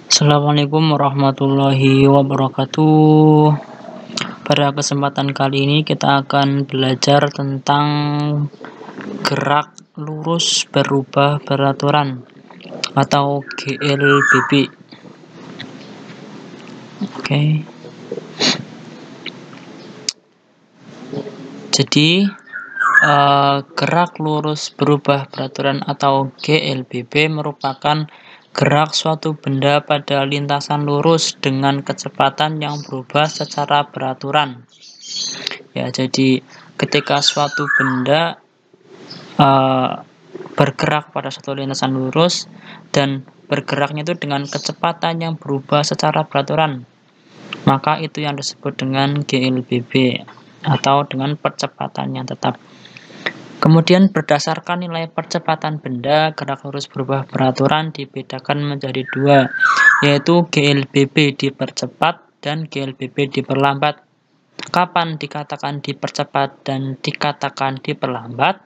Assalamualaikum warahmatullahi wabarakatuh. Pada kesempatan kali ini kita akan belajar tentang gerak lurus berubah beraturan atau GLBB. Oke. Jadi gerak lurus berubah beraturan atau GLBB merupakan gerak suatu benda pada lintasan lurus dengan kecepatan yang berubah secara beraturan. Ya, jadi ketika suatu benda bergerak pada suatu lintasan lurus dan bergeraknya itu dengan kecepatan yang berubah secara beraturan, maka itu yang disebut dengan GLBB atau dengan percepatan yang tetap. Kemudian berdasarkan nilai percepatan benda, gerak lurus berubah beraturan dibedakan menjadi dua, yaitu GLBB dipercepat dan GLBB diperlambat. Kapan dikatakan dipercepat dan dikatakan diperlambat?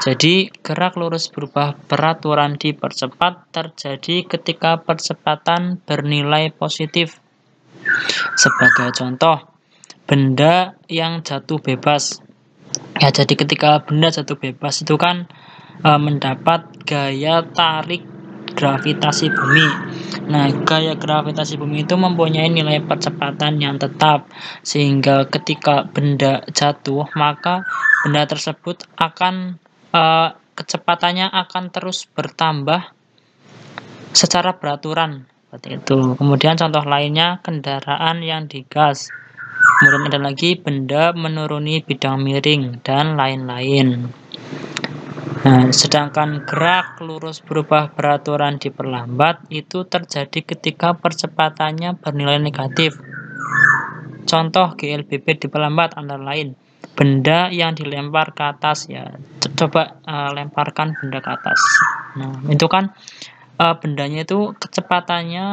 Jadi, gerak lurus berubah beraturan dipercepat terjadi ketika percepatan bernilai positif. Sebagai contoh, benda yang jatuh bebas. Ya, jadi ketika benda jatuh bebas itu kan mendapat gaya tarik gravitasi bumi. Nah, gaya gravitasi bumi itu mempunyai nilai percepatan yang tetap, sehingga ketika benda jatuh, maka benda tersebut akan kecepatannya akan terus bertambah secara beraturan. Seperti itu. Kemudian contoh lainnya kendaraan yang digas. Kemudian ada lagi benda menuruni bidang miring dan lain-lain. Nah, sedangkan gerak lurus berubah beraturan diperlambat itu terjadi ketika percepatannya bernilai negatif. Contoh GLBB diperlambat antara lain benda yang dilempar ke atas, ya. Coba lemparkan benda ke atas. Nah, itu kan bendanya itu kecepatannya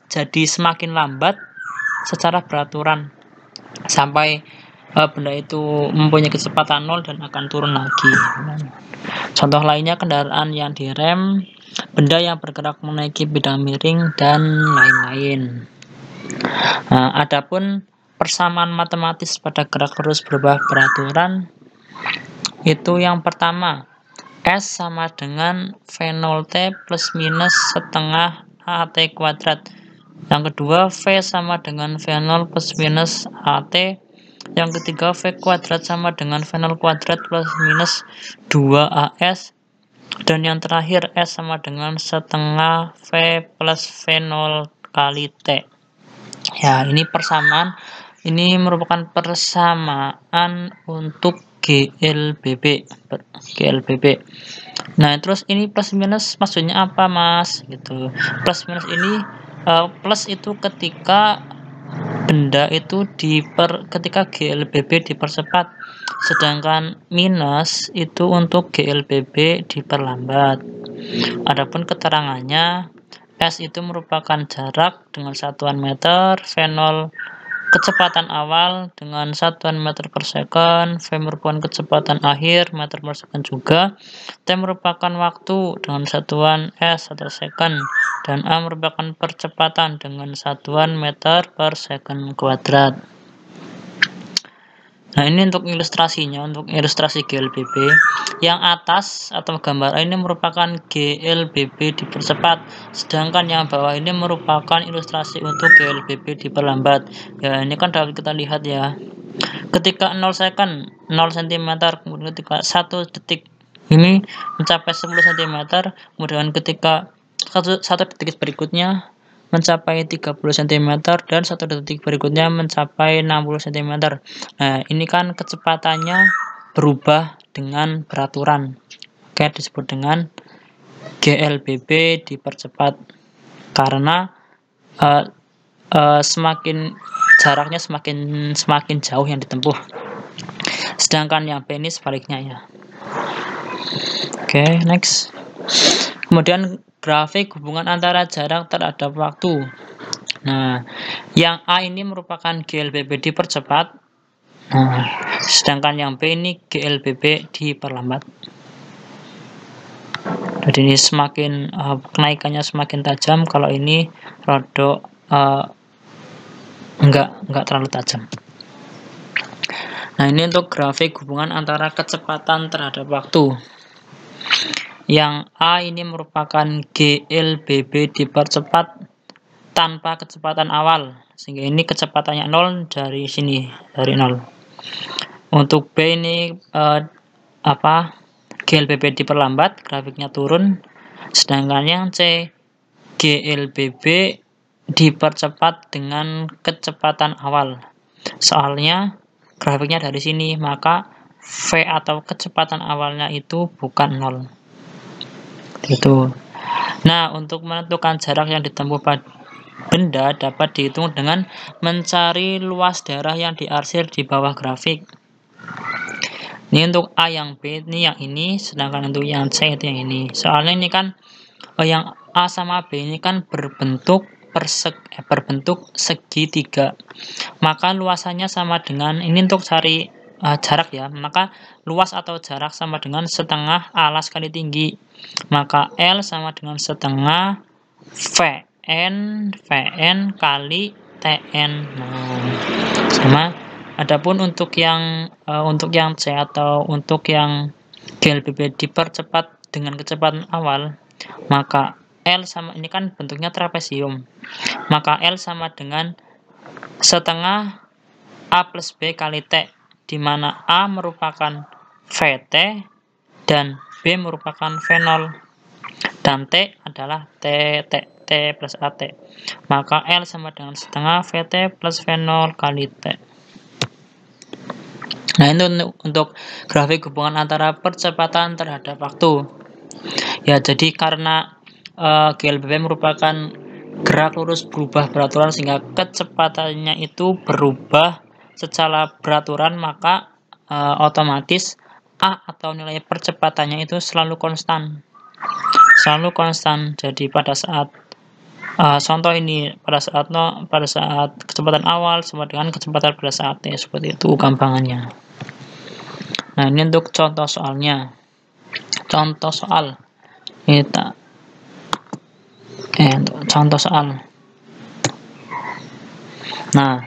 jadi semakin lambat secara beraturan sampai benda itu mempunyai kecepatan 0 dan akan turun lagi. Contoh lainnya kendaraan yang direm, benda yang bergerak menaiki bidang miring dan lain-lain. Nah, adapun persamaan matematis pada gerak lurus berubah beraturan itu yang pertama, S sama dengan V0T plus minus setengah AT kuadrat. Yang kedua, V sama dengan V0 plus minus AT. Yang ketiga, V kuadrat sama dengan V0 kuadrat plus minus 2AS. Dan yang terakhir, S sama dengan setengah V plus V0 kali T. Ya, ini persamaan. Ini merupakan persamaan untuk GLBB. Nah, terus ini plus minus maksudnya apa, Mas? Gitu. Plus minus ini plus itu ketika benda itu ketika GLBB dipercepat, sedangkan minus itu untuk GLBB diperlambat. Adapun keterangannya, S itu merupakan jarak dengan satuan meter, V0 kecepatan awal dengan satuan meter per second, V merupakan kecepatan akhir meter per second juga, T merupakan waktu dengan satuan S atau second, dan A merupakan percepatan dengan satuan meter per second kuadrat. Nah, ini untuk ilustrasinya, untuk ilustrasi GLBB. Yang atas atau gambar ini merupakan GLBB dipercepat, sedangkan yang bawah ini merupakan ilustrasi untuk GLBB diperlambat. Ya, ini kan dapat kita lihat ya. Ketika 0 second, 0 cm, kemudian ketika 1 detik ini mencapai 10 cm, kemudian ketika 1 detik berikutnya mencapai 30 cm dan 1 detik berikutnya mencapai 60 cm. Nah, ini kan kecepatannya berubah dengan beraturan. Oke, disebut dengan GLBB dipercepat karena semakin jaraknya semakin jauh yang ditempuh. Sedangkan yang B ini sebaliknya ya. Oke, next. Kemudian grafik hubungan antara jarak terhadap waktu. Nah, yang A ini merupakan GLBB dipercepat, Nah, sedangkan yang B ini GLBB diperlambat. Jadi ini semakin kenaikannya semakin tajam, kalau ini rodok enggak terlalu tajam. Nah, ini untuk grafik hubungan antara kecepatan terhadap waktu. Yang A ini merupakan GLBB dipercepat tanpa kecepatan awal, sehingga ini kecepatannya 0 dari sini, dari 0. Untuk B ini GLBB diperlambat, grafiknya turun, sedangkan yang C GLBB dipercepat dengan kecepatan awal. Soalnya grafiknya dari sini, maka V atau kecepatan awalnya itu bukan 0. Itu. Nah, untuk menentukan jarak yang ditempuh benda dapat dihitung dengan mencari luas daerah yang diarsir di bawah grafik. Ini untuk A yang B ini yang ini, sedangkan untuk yang C itu yang ini. Soalnya ini kan yang A sama B ini kan berbentuk segitiga. Maka luasannya sama dengan ini untuk cari jarak ya. Maka luas atau jarak sama dengan setengah alas kali tinggi. Maka L sama dengan setengah VN kali TN. Nah, sama. Adapun untuk yang C atau untuk yang GLBB dipercepat dengan kecepatan awal, maka L sama, ini kan bentuknya trapesium, maka L sama dengan setengah A plus B kali T, di mana A merupakan VT dan B merupakan V0 dan T adalah T plus AT, maka L sama dengan setengah VT plus V0 kali T. Nah, itu untuk grafik hubungan antara percepatan terhadap waktu. Ya, jadi karena GLBB merupakan gerak lurus berubah beraturan, sehingga kecepatannya itu berubah secara beraturan, maka otomatis A atau nilai percepatannya itu selalu konstan. Jadi pada saat contoh ini, pada saat kecepatan awal sama dengan kecepatan pada saat T, seperti itu gampangannya. Nah, ini untuk contoh soalnya. Contoh soal kita contoh soal. Nah,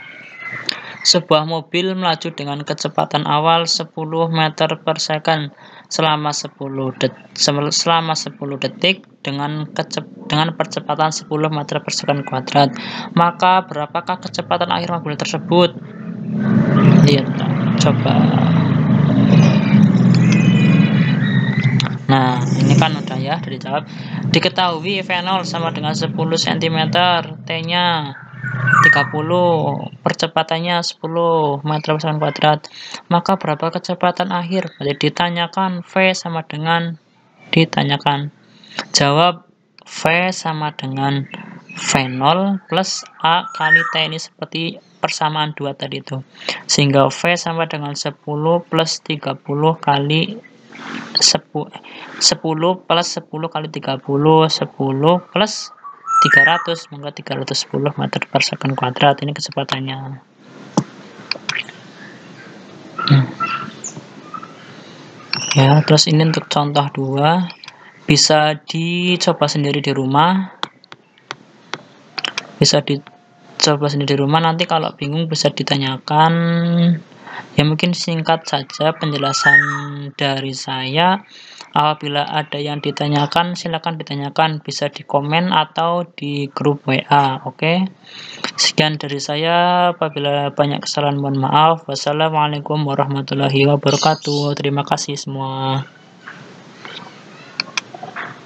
sebuah mobil melaju dengan kecepatan awal 10 meter per second selama 10 detik dengan percepatan 10 meter per second kuadrat. Maka berapakah kecepatan akhir mobil tersebut? Lihat, coba. Nah, ini kan udah ya, dijawab. Diketahui V0 sama dengan 10 cm, T-nya 30, percepatannya 10 meter per second kuadrat. Maka berapa kecepatan akhir? Jadi ditanyakan V sama dengan ditanyakan. Jawab V sama dengan V0 plus A kali T, ini seperti persamaan 2 tadi itu. Sehingga V sama dengan 10 plus 30 kali 10 plus 10 kali 30, 10 plus 300, maka 310 meter per second kuadrat, ini kecepatannya. Ya, terus ini untuk contoh 2, bisa dicoba sendiri di rumah. Nanti kalau bingung bisa ditanyakan. Ya, mungkin singkat saja penjelasan dari saya. Apabila ada yang ditanyakan, silakan ditanyakan, bisa di komen atau di grup WA. Oke. Sekian dari saya. Apabila banyak kesalahan mohon maaf. Wassalamualaikum warahmatullahi wabarakatuh. Terima kasih semua.